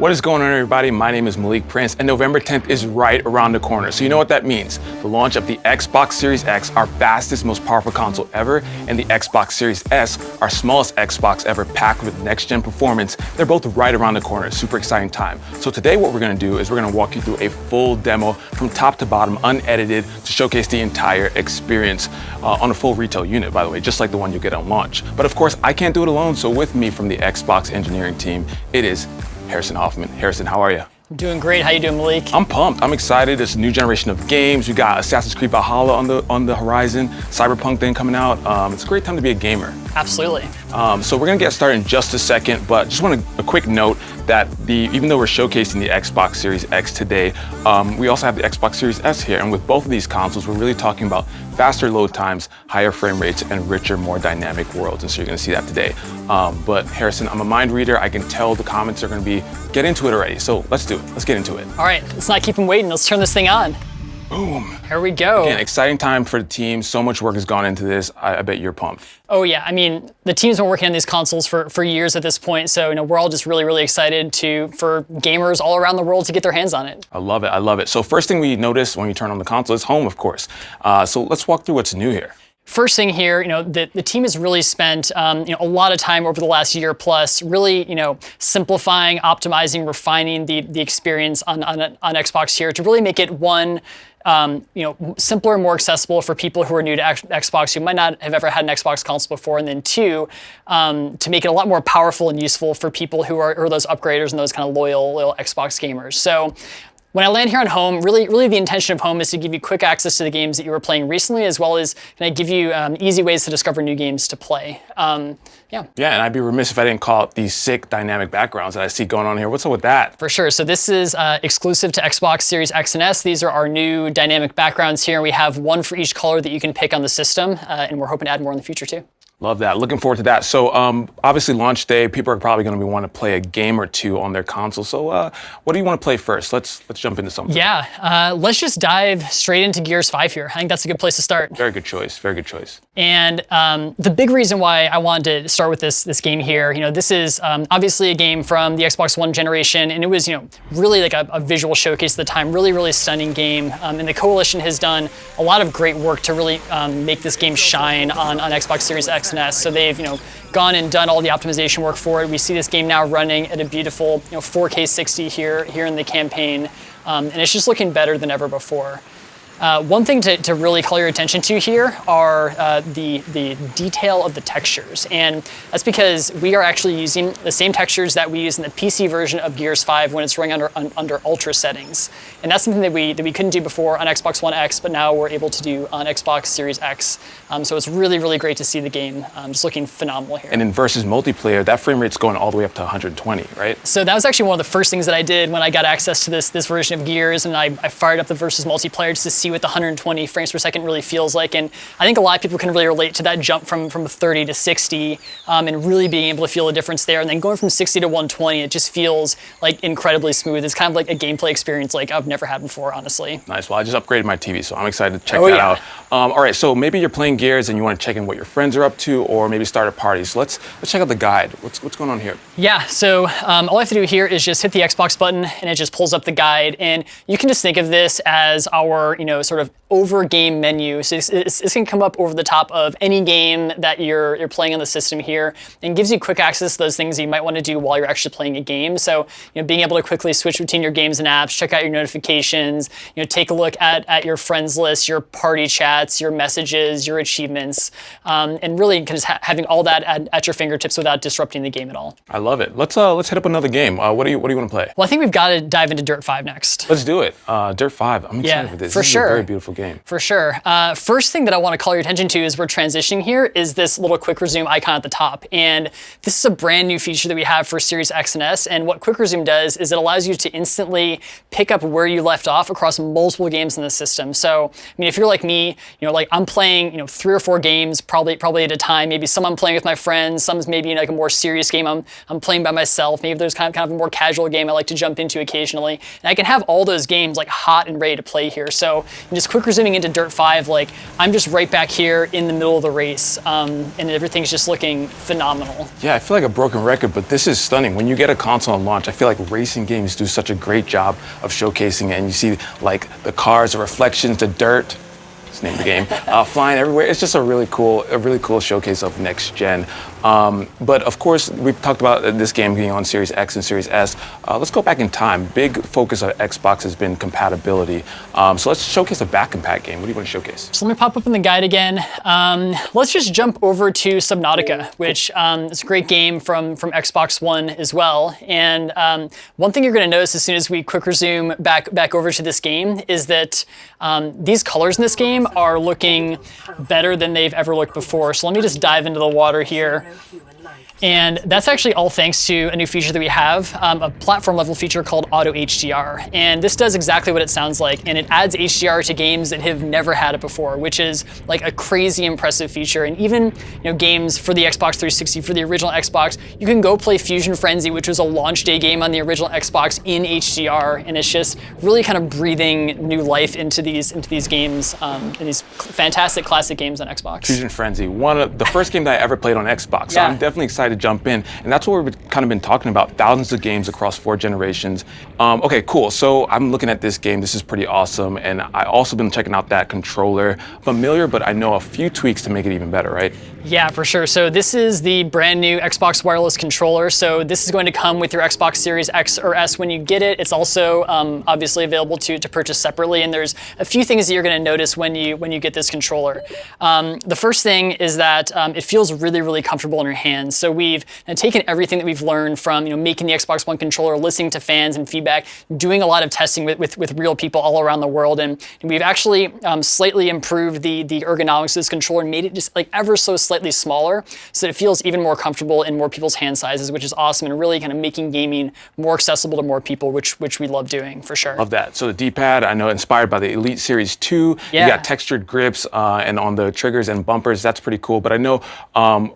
What is going on, everybody? My name is Malik Prince, and November 10th is right around the corner. So you know what that means. The launch of the Xbox Series X, our fastest, most powerful console ever, and the Xbox Series S, our smallest Xbox ever, packed with next-gen performance. They're both right around the corner. Super exciting time. So today what we're gonna do is we're gonna walk you through a full demo from top to bottom, unedited, to showcase the entire experience on a full retail unit, by the way, just like the one you get on launch. But of course, I can't do it alone, so with me from the Xbox engineering team, it is Harrison Hoffman. Harrison, how are you? I'm doing great. How you doing, Malik? I'm pumped. I'm excited. It's a new generation of games. We got Assassin's Creed Valhalla on the horizon, Cyberpunk thing coming out. It's a great time to be a gamer. Absolutely. So we're gonna get started in just a second, but just want a quick note that even though we're showcasing the Xbox Series X today, we also have the Xbox Series S here, and with both of these consoles, we're really talking about faster load times, higher frame rates, and richer, more dynamic worlds, and so you're gonna see that today. But Harrison, I'm a mind reader. I can tell the comments are gonna be, get into it already, so let's do it. Let's get into it. All right, let's not keep them waiting. Let's turn this thing on. Boom. Here we go. Again, exciting time for the team. So much work has gone into this. I bet you're pumped. Oh yeah, I mean, the team's been working on these consoles for years at this point, so we're all just really excited for gamers all around the world to get their hands on it. I love it, I love it. So first thing we notice when you turn on the console is home, of course. So let's walk through what's new here. First thing here, the team has really spent a lot of time over the last year plus, really simplifying, optimizing, refining the experience on Xbox here to really make it one, simpler and more accessible for people who are new to Xbox who might not have ever had an Xbox console before, and then two, to make it a lot more powerful and useful for people who are those upgraders and those kind of loyal Xbox gamers. So when I land here on home, really the intention of home is to give you quick access to the games that you were playing recently, as well as give you easy ways to discover new games to play. Yeah, and I'd be remiss if I didn't call out these sick dynamic backgrounds that I see going on here. What's up with that? For sure. So this is exclusive to Xbox Series X and S. These are our new dynamic backgrounds here. We have one for each color that you can pick on the system, and we're hoping to add more in the future too. Love that. Looking forward to that. So obviously launch day, people are probably going to want to play a game or two on their console. So what do you want to play first? Let's jump into something. Yeah, let's just dive straight into Gears 5 here. I think that's a good place to start. Very good choice. Very good choice. And the big reason why I wanted to start with this game here, this is obviously a game from the Xbox One generation, and it was really like a visual showcase at the time. Really stunning game. And the Coalition has done a lot of great work to really make this game shine on Xbox Series X and S. So they've gone and done all the optimization work for it. We see this game now running at a beautiful 4K 60 here in the campaign, and it's just looking better than ever before. One thing to really call your attention to here are the detail of the textures, and that's because we are actually using the same textures that we use in the PC version of Gears 5 when it's running under Ultra settings, and that's something that we couldn't do before on Xbox One X, but now we're able to do on Xbox Series X. So it's really great to see the game just looking phenomenal here. And in versus multiplayer, that frame rate's going all the way up to 120, right? So that was actually one of the first things that I did when I got access to this version of Gears, and I fired up the versus multiplayer just to see what the 120 frames per second really feels like. And I think a lot of people can really relate to that jump from 30 to 60 and really being able to feel the difference there. And then going from 60 to 120, it just feels like incredibly smooth. It's kind of like a gameplay experience like I've never had before, honestly. Nice. Well, I just upgraded my TV, so I'm excited to check that out. All right, so maybe you're playing Gears and you want to check in what your friends are up to, or maybe start a party. So let's check out the guide. What's going on here? Yeah, so all I have to do here is just hit the Xbox button, and it just pulls up the guide. And you can just think of this as our sort of over game menu. So it's going to come up over the top of any game that you're playing on the system here, and gives you quick access to those things that you might want to do while you're actually playing a game. So being able to quickly switch between your games and apps, check out your notifications, take a look at your friends list, your party chats, your messages, your achievements, and really just having all that at your fingertips without disrupting the game at all. I love it. Let's hit up another game. What do you want to play? Well, I think we've got to dive into Dirt 5 next. Let's do it. Dirt 5. I'm excited for this. For sure. This is a very beautiful game. For sure. First thing that I want to call your attention to as we're transitioning here is this little quick resume icon at the top. And this is a brand new feature that we have for Series X and S. And what quick resume does is it allows you to instantly pick up where you left off across multiple games in the system. So, I mean, if you're like me, like I'm playing, 3 or 4 games probably at a time. Maybe some I'm playing with my friends, some's maybe like a more serious game I'm playing by myself. Maybe there's kind of a more casual game I like to jump into occasionally. And I can have all those games like hot and ready to play here. So And just quick resuming into Dirt 5, like I'm just right back here in the middle of the race, and everything's just looking phenomenal. Yeah, I feel like a broken record, but this is stunning. When you get a console on launch, I feel like racing games do such a great job of showcasing it, and you see like the cars, the reflections, the dirt. Let's name the game. Flying everywhere. It's just a really cool showcase of next gen. But of course, we've talked about this game being on Series X and Series S. Let's go back in time. Big focus of Xbox has been compatibility. So let's showcase a back compat game. What do you want to showcase? So let me pop up in the guide again. Let's just jump over to Subnautica, which is a great game from Xbox One as well. And one thing you're going to notice as soon as we quick resume back over to this game is that these colors in this game are looking better than they've ever looked before. So let me just dive into the water here. And that's actually all thanks to a new feature that we have, a platform level feature called Auto HDR. And this does exactly what it sounds like, and it adds HDR to games that have never had it before, which is like a crazy impressive feature. And even games for the Xbox 360, for the original Xbox, you can go play Fusion Frenzy, which was a launch day game on the original Xbox in HDR, and it's just really kind of breathing new life into these games, and these fantastic classic games on Xbox. Fusion Frenzy, one of the first game that I ever played on Xbox. So Yeah. I'm definitely excited to jump in, and that's what we've kind of been talking about, thousands of games across 4 generations. Okay, cool, so I'm looking at this game, this is pretty awesome, and I also been checking out that controller. Familiar, but I know a few tweaks to make it even better, right? Yeah, for sure. So this is the brand new Xbox wireless controller. So this is going to come with your Xbox Series X or S when you get it. It's also obviously available to purchase separately, and there's a few things that you're going to notice when you get this controller. The first thing is that it feels really, really comfortable in your hands. So we've taken everything that we've learned from making the Xbox One controller, listening to fans and feedback, doing a lot of testing with real people all around the world, and we've actually slightly improved the ergonomics of this controller and made it just like ever so slightly smaller, so that it feels even more comfortable in more people's hand sizes, which is awesome, and really kind of making gaming more accessible to more people, which we love doing for sure. Love that. So the D-pad, I know, inspired by the Elite Series 2. Yeah. You got textured grips and on the triggers and bumpers. That's pretty cool. But I know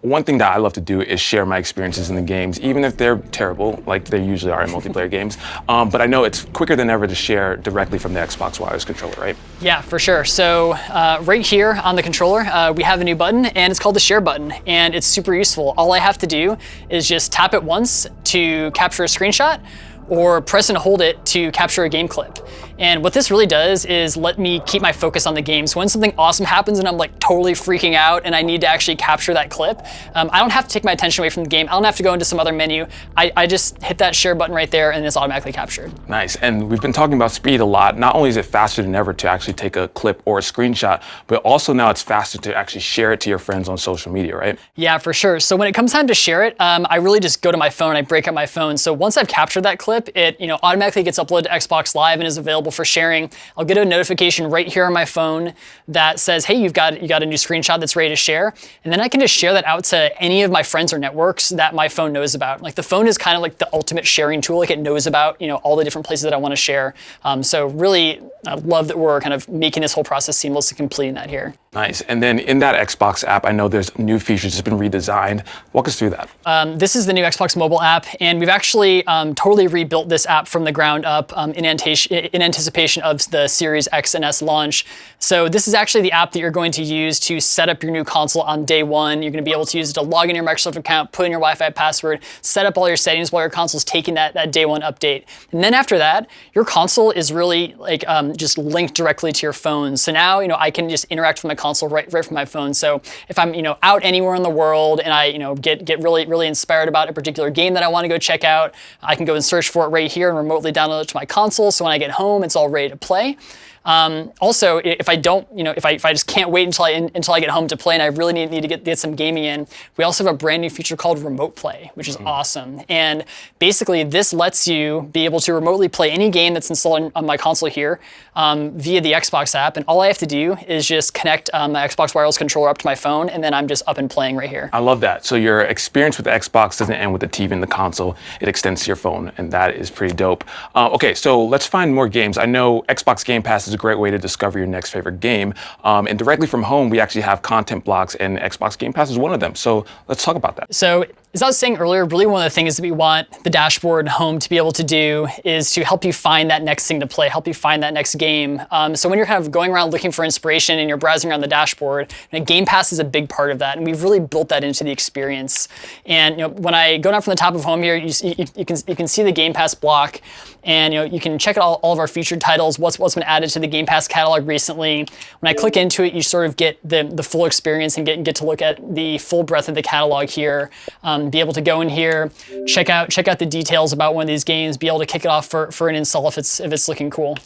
one thing that I love to do is share my experiences in the games, even if they're terrible, like they usually are in multiplayer games. But I know it's quicker than ever to share directly from the Xbox wireless controller, right? Yeah, for sure. So right here on the controller, we have a new button, and it's called the share button, and it's super useful. All I have to do is just tap it once to capture a screenshot, or press and hold it to capture a game clip. And what this really does is let me keep my focus on the game. So when something awesome happens and I'm like totally freaking out and I need to actually capture that clip, I don't have to take my attention away from the game. I don't have to go into some other menu. I just hit that share button right there and it's automatically captured. Nice. And we've been talking about speed a lot. Not only is it faster than ever to actually take a clip or a screenshot, but also now it's faster to actually share it to your friends on social media, right? Yeah, for sure. So when it comes time to share it, I really just go to my phone, I break up my phone. So once I've captured that clip, it automatically gets uploaded to Xbox Live and is available for sharing. I'll get a notification right here on my phone that says, hey, you got a new screenshot that's ready to share. And then I can just share that out to any of my friends or networks that my phone knows about. Like the phone is kind of like the ultimate sharing tool. Like it knows about all the different places that I want to share. So really, I love that we're kind of making this whole process seamless and completing that here. Nice. And then in that Xbox app, I know there's new features that's been redesigned. Walk us through that. This is the new Xbox mobile app, and we've actually totally rebuilt this app from the ground up in anticipation of the Series X and S launch. So this is actually the app that you're going to use to set up your new console on day one. You're going to be able to use it to log in your Microsoft account, put in your Wi-Fi password, set up all your settings while your console's taking that day one update. And then after that, your console is really like just linked directly to your phone. So now I can just interact with my console right from my phone. So if I'm out anywhere in the world and I get really inspired about a particular game that I want to go check out, I can go and search for it right here and remotely download it to my console. So when I get home, it's all ready to play. Also, if I don't, if I just can't wait until I get home to play and I really need to get some gaming in, we also have a brand new feature called Remote Play, which is awesome. And basically, this lets you be able to remotely play any game that's installed on my console here via the Xbox app. And all I have to do is just connect my Xbox wireless controller up to my phone, and then I'm just up and playing right here. I love that. So your experience with the Xbox doesn't end with the TV and the console. It extends to your phone, and that is pretty dope. Okay, so let's find more games. I know Xbox Game Pass is is a great way to discover your next favorite game. And directly from home, we actually have content blocks, and Xbox Game Pass is one of them. So let's talk about that. So as I was saying earlier, really one of the things that we want the dashboard and home to be able to do is to help you find that next thing to play, help you find that next game. So when you're kind of going around looking for inspiration and you're browsing around the dashboard, Game Pass is a big part of that, and we've really built that into the experience. And when I go down from the top of home here, you can see the Game Pass block, and you can check out all of our featured titles, what's been added to the Game Pass catalog recently. When I click into it, you sort of get the full experience and get to look at the full breadth of the catalog here. Be able to go in here, check out the details about one of these games, be able to kick it off for an install if it's looking cool.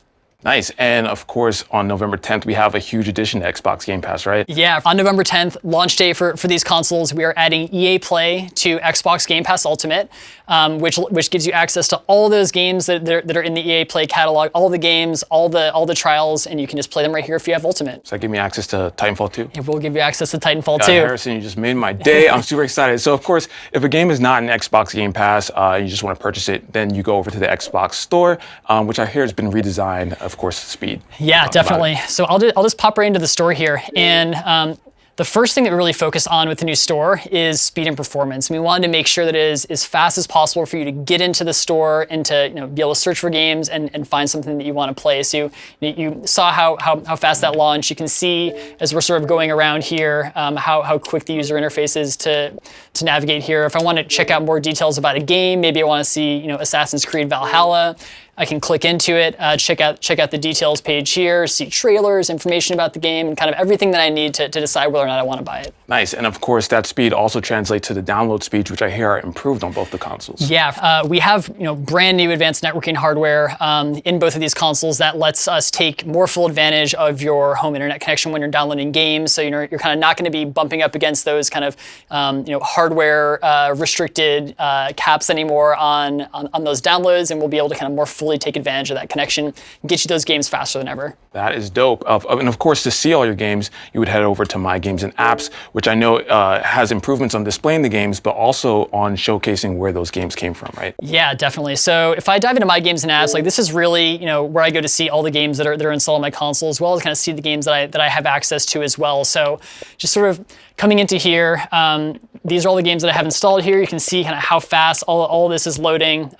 Nice. And of course, on November 10th, we have a huge addition to Xbox Game Pass, right? Yeah, on November 10th, launch day for these consoles, we are adding EA Play to Xbox Game Pass Ultimate, which gives you access to all those games that are in the EA Play catalog, all the games, all the trials, and you can just play them right here if you have Ultimate. Does that give me access to Titanfall 2? It will give you access to Titanfall 2. Harrison, you just made my day. I'm super excited. So of course, if a game is not in Xbox Game Pass, and you just want to purchase it, then you go over to the Xbox Store, which I hear has been redesigned. Of course, speed. Yeah, definitely. So I'll just pop right into the store here, and the first thing that we really focus on with the new store is speed and performance. And we wanted to make sure that it is as fast as possible for you to get into the store and to be able to search for games and find something that you want to play. So you saw how fast that launched. You can see as we're sort of going around here how quick the user interface is to navigate here. If I want to check out more details about a game, maybe I want to see Assassin's Creed Valhalla, I can click into it, check out the details page here, see trailers, information about the game, and kind of everything that I need to decide whether or not I want to buy it. Nice, and of course that speed also translates to the download speeds, which I hear are improved on both the consoles. Yeah, we have brand new advanced networking hardware in both of these consoles that lets us take more full advantage of your home internet connection when you're downloading games. So you're kind of not going to be bumping up against those kind of hardware restricted caps anymore on those downloads, and we'll be able to kind of more fully take advantage of that connection and get you those games faster than ever. That is dope. And of course, to see all your games, you would head over to My Games and Apps, which I know has improvements on displaying the games, but also on showcasing where those games came from, right? Yeah, definitely. So if I dive into My Games and Apps, like this is really where I go to see all the games that are installed on my console, as well as kind of see the games that I have access to as well. So just sort of coming into here, these are all the games that I have installed here. You can see kind of how fast all this is loading.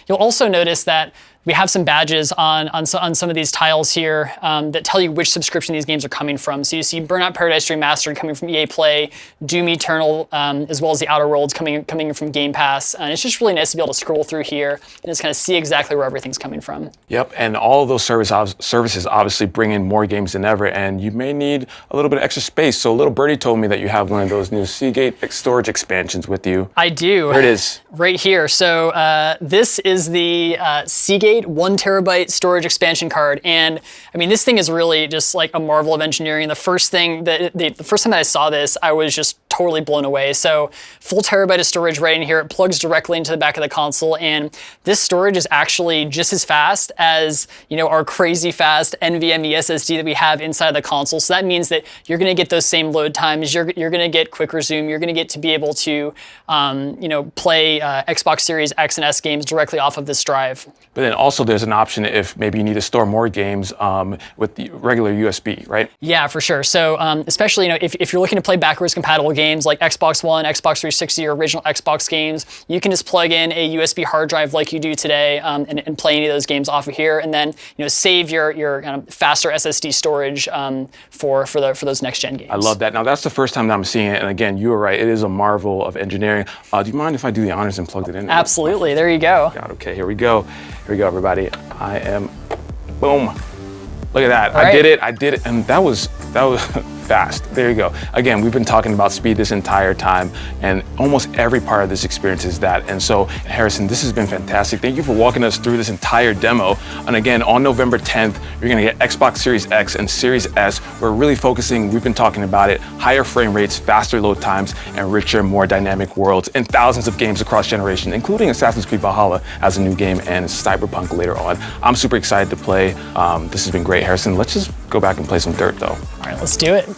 You'll also notice that we have some badges on some of these tiles here that tell you which subscription these games are coming from. So you see Burnout Paradise Remastered coming from EA Play, Doom Eternal, as well as the Outer Worlds coming from Game Pass. And it's just really nice to be able to scroll through here and just kind of see exactly where everything's coming from. Yep, and all of those services obviously bring in more games than ever, and you may need a little bit of extra space. So little birdie told me that you have one of those new Seagate storage expansions with you. I do. There it is. Right here. So this is the Seagate 1 terabyte storage expansion card, and I mean this thing is really just like a marvel of engineering. The first time that I saw this, I was just totally blown away. So full terabyte of storage right in here. It plugs directly into the back of the console, and this storage is actually just as fast as our crazy fast NVMe SSD that we have inside the console. So that means that you're going to get those same load times. You're going to get quick resume. You're going to get to be able to play Xbox Series X and S games directly off of this drive. But then also there's an option if maybe you need to store more games with the regular USB, right? Yeah, for sure. So especially if you're looking to play backwards compatible games like Xbox One, Xbox 360, or original Xbox games, you can just plug in a USB hard drive like you do today and play any of those games off of here, and then save your kind of faster SSD storage for those next gen games. I love that. Now that's the first time that I'm seeing it, and again, you were right. It is a marvel of engineering. Do you mind if I do the honors and plug it in? Absolutely. There you go. God, okay, here we go. Here we go, everybody. I am, boom. Look at that. All right. I did it, and that was fast. There you go. Again, we've been talking about speed this entire time, and almost every part of this experience is that. And so, Harrison, this has been fantastic. Thank you for walking us through this entire demo. And again, on November 10th, you're gonna get Xbox Series X and Series S. We're really focusing, we've been talking about it, higher frame rates, faster load times, and richer, more dynamic worlds, and thousands of games across generation, including Assassin's Creed Valhalla as a new game and Cyberpunk later on. I'm super excited to play. This has been great, Harrison. Let's just go back and play some dirt, though. All right, let's do it.